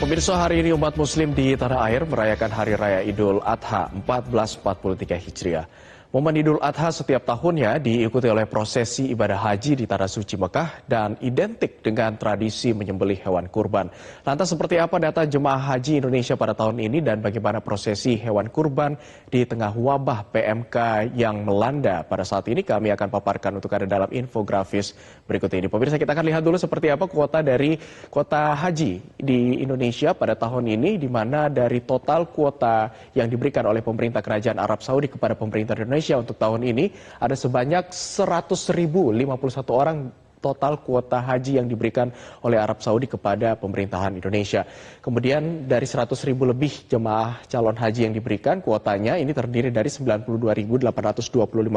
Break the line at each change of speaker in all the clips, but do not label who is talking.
Pemirsa, hari ini umat muslim di tanah air merayakan Hari Raya Idul Adha 1443 Hijriah. Momen Idul Adha setiap tahunnya diikuti oleh prosesi ibadah haji di Tanah Suci Mekah dan identik dengan tradisi menyembelih hewan kurban. Lantas seperti apa data jemaah haji Indonesia pada tahun ini dan bagaimana prosesi hewan kurban di tengah wabah PMK yang melanda pada saat ini, kami akan paparkan untuk Anda dalam infografis berikut ini. Pemirsa, kita akan lihat dulu seperti apa kuota dari kota haji di Indonesia pada tahun ini, di mana dari total kuota yang diberikan oleh pemerintah Kerajaan Arab Saudi kepada pemerintah Indonesia untuk tahun ini ada sebanyak 100.051 orang total kuota haji yang diberikan oleh Arab Saudi kepada pemerintahan Indonesia. Kemudian dari 100.000 lebih jemaah calon haji yang diberikan kuotanya ini terdiri dari 92.825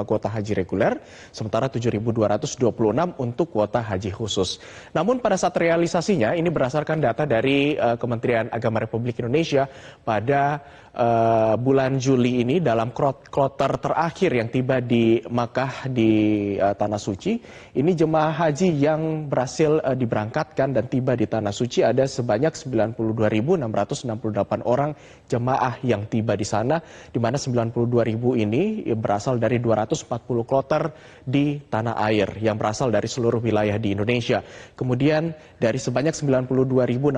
kuota haji reguler, sementara 7.226 untuk kuota haji khusus. Namun pada saat realisasinya ini berdasarkan data dari Kementerian Agama Republik Indonesia pada bulan Juli ini dalam kloter terakhir yang tiba di Makkah di Tanah Suci, ini jemaah haji yang berhasil diberangkatkan dan tiba di Tanah Suci ada sebanyak 92.668 orang jemaah yang tiba di sana, di mana 92.000 ini berasal dari 240 kloter di tanah air yang berasal dari seluruh wilayah di Indonesia. Kemudian dari sebanyak 92.668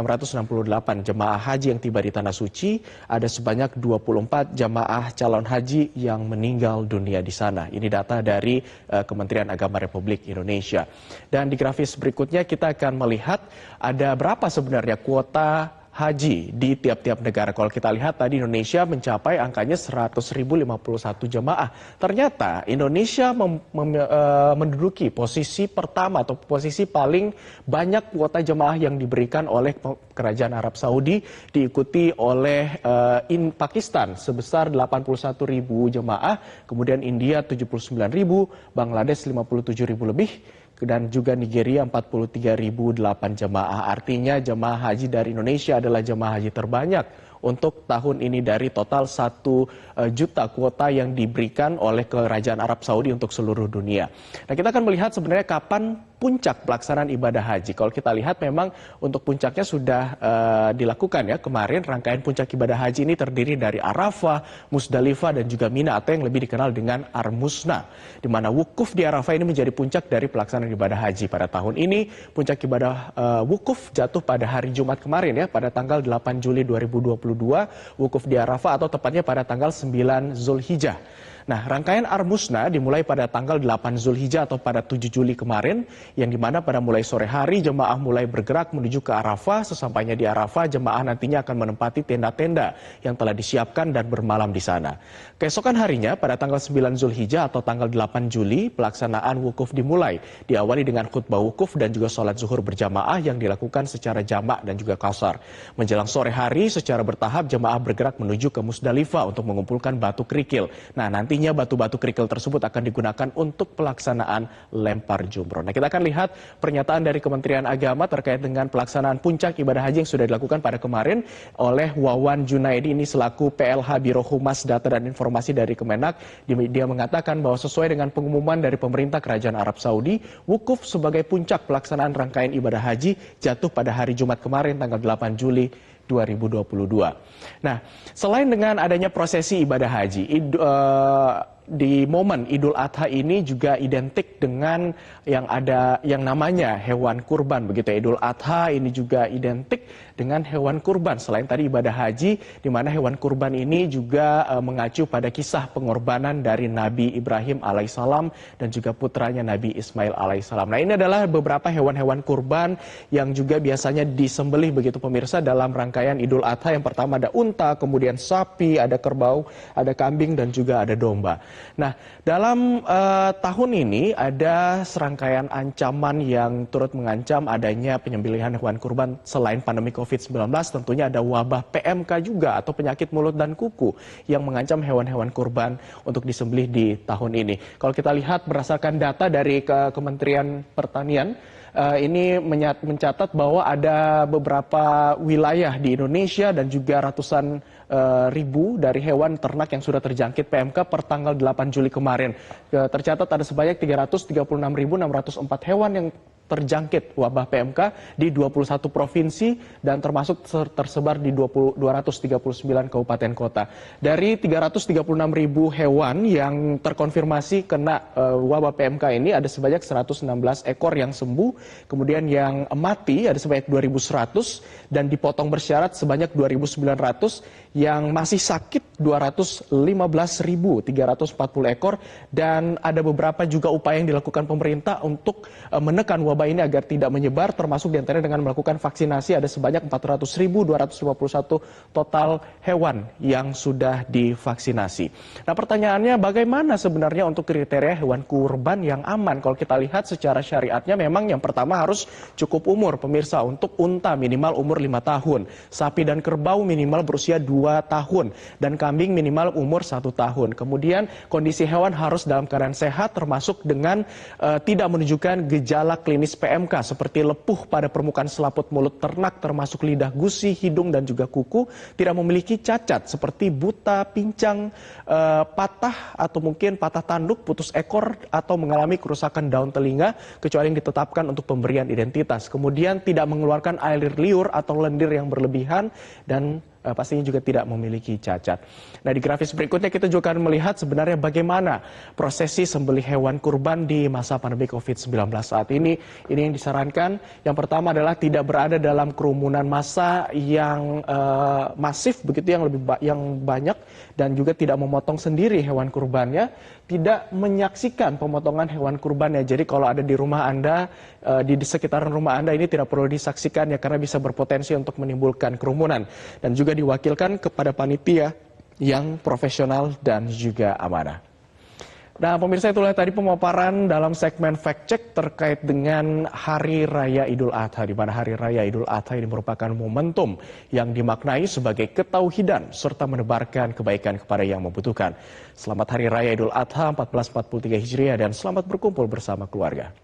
jemaah haji yang tiba di Tanah Suci, ada sebanyak 24 jamaah calon haji yang meninggal dunia di sana. Ini data dari Kementerian Agama Republik Indonesia. Dan di grafis berikutnya kita akan melihat ada berapa sebenarnya kuota haji di tiap-tiap negara. Kalau kita lihat tadi Indonesia mencapai angkanya 100.051 jemaah. Ternyata Indonesia menduduki posisi pertama atau posisi paling banyak kuota jemaah yang diberikan oleh Kerajaan Arab Saudi, diikuti oleh Pakistan sebesar 81.000 jemaah, kemudian India 79.000, Bangladesh 57.000 lebih, dan juga Nigeria 43.008 jemaah. Artinya jemaah haji dari Indonesia adalah jemaah haji terbanyak untuk tahun ini dari total 1 juta kuota yang diberikan oleh Kerajaan Arab Saudi untuk seluruh dunia. Nah, kita akan melihat sebenarnya kapan puncak pelaksanaan ibadah haji. Kalau kita lihat memang untuk puncaknya sudah dilakukan ya kemarin. Rangkaian puncak ibadah haji ini terdiri dari Arafah, Musdalifah, dan juga Mina atau yang lebih dikenal dengan Ar-Musna, di mana wukuf di Arafah ini menjadi puncak dari pelaksanaan ibadah haji pada tahun ini. Puncak ibadah wukuf jatuh pada hari Jumat kemarin ya, pada tanggal 8 Juli 2022, wukuf di Arafah atau tepatnya pada tanggal 9 Zulhijjah. Nah, rangkaian Ar-Musna dimulai pada tanggal 8 Zulhijjah atau pada 7 Juli kemarin, yang dimana pada mulai sore hari jemaah mulai bergerak menuju ke Arafah. Sesampainya di Arafah, jemaah nantinya akan menempati tenda-tenda yang telah disiapkan dan bermalam di sana. Keesokan harinya pada tanggal 9 Zulhijjah atau tanggal 8 Juli, pelaksanaan wukuf dimulai. Diawali dengan khutbah wukuf dan juga sholat zuhur berjamaah yang dilakukan secara jamak dan juga qasar. Menjelang sore hari, secara bertahap jemaah bergerak menuju ke Musdalifah untuk mengumpulkan batu kerikil. Nah, nantinya batu-batu kerikil tersebut akan digunakan untuk pelaksanaan lempar jumroh. Nah, kita akan lihat pernyataan dari Kementerian Agama terkait dengan pelaksanaan puncak ibadah haji yang sudah dilakukan pada kemarin oleh Wawan Junaidi, ini selaku PLH Biro Humas Data dan Informasi dari Kemenak. Dia mengatakan bahwa sesuai dengan pengumuman dari pemerintah Kerajaan Arab Saudi, wukuf sebagai puncak pelaksanaan rangkaian ibadah haji jatuh pada hari Jumat kemarin tanggal 8 Juli 2022. Nah, selain dengan adanya prosesi ibadah haji, di momen Idul Adha ini juga identik dengan yang namanya hewan kurban begitu ya. Idul Adha ini juga identik dengan hewan kurban. Selain tadi ibadah haji, di mana hewan kurban ini juga mengacu pada kisah pengorbanan dari Nabi Ibrahim alaihissalam dan juga putranya Nabi Ismail alaihissalam. Nah, ini adalah beberapa hewan-hewan kurban yang juga biasanya disembelih begitu pemirsa dalam rangkaian Idul Adha. Yang pertama ada unta, kemudian sapi, ada kerbau, ada kambing, dan juga ada domba. Nah, dalam tahun ini ada serangkaian ancaman yang turut mengancam adanya penyembelihan hewan kurban. Selain pandemi COVID-19, tentunya ada wabah PMK juga atau penyakit mulut dan kuku yang mengancam hewan-hewan kurban untuk disembelih di tahun ini. Kalau kita lihat berdasarkan data dari Kementerian Pertanian, ini mencatat bahwa ada beberapa wilayah di Indonesia dan juga ratusan ribu dari hewan ternak yang sudah terjangkit PMK per tanggal 8 Juli kemarin. Tercatat ada sebanyak 336.604 hewan yang terjangkit wabah PMK di 21 provinsi dan termasuk tersebar di 239 kabupaten kota. Dari 336.000 hewan yang terkonfirmasi kena wabah PMK ini ada sebanyak 116 ekor yang sembuh, kemudian yang mati ada sebanyak 2.100 dan dipotong bersyarat sebanyak 2.900, yang masih sakit 215.340 ekor, dan ada beberapa juga upaya yang dilakukan pemerintah untuk menekan wabah ini agar tidak menyebar, termasuk diantaranya dengan melakukan vaksinasi. Ada sebanyak 400.251 total hewan yang sudah divaksinasi. Nah, pertanyaannya bagaimana sebenarnya untuk kriteria hewan kurban yang aman? Kalau kita lihat secara syariatnya memang yang pertama harus cukup umur, pemirsa. Untuk unta minimal umur 5 tahun, sapi dan kerbau minimal berusia 2 tahun, dan kambing minimal umur 1 tahun. Kemudian kondisi hewan harus dalam keadaan sehat, termasuk dengan tidak menunjukkan gejala klinis PMK seperti lepuh pada permukaan selaput mulut ternak termasuk lidah, gusi, hidung dan juga kuku, tidak memiliki cacat seperti buta, pincang, patah atau mungkin patah tanduk, putus ekor atau mengalami kerusakan daun telinga kecuali yang ditetapkan untuk pemberian identitas. Kemudian tidak mengeluarkan air liur atau lendir yang berlebihan dan pastinya juga tidak memiliki cacat. Nah, di grafis berikutnya kita juga akan melihat sebenarnya bagaimana prosesi sembelih hewan kurban di masa pandemi COVID-19 saat ini. Ini yang disarankan, yang pertama adalah tidak berada dalam kerumunan massa yang masif begitu, yang banyak, dan juga tidak memotong sendiri hewan kurbannya, tidak menyaksikan pemotongan hewan kurbannya. Jadi kalau ada di rumah Anda, di sekitaran rumah Anda ini tidak perlu disaksikan ya, karena bisa berpotensi untuk menimbulkan kerumunan, dan juga diwakilkan kepada panitia yang profesional dan juga amanah. Nah, pemirsa, itulah tadi pemaparan dalam segmen Fact Check terkait dengan Hari Raya Idul Adha, di mana Hari Raya Idul Adha ini merupakan momentum yang dimaknai sebagai ketauhidan serta menebarkan kebaikan kepada yang membutuhkan. Selamat Hari Raya Idul Adha 1443 Hijriah dan selamat berkumpul bersama keluarga.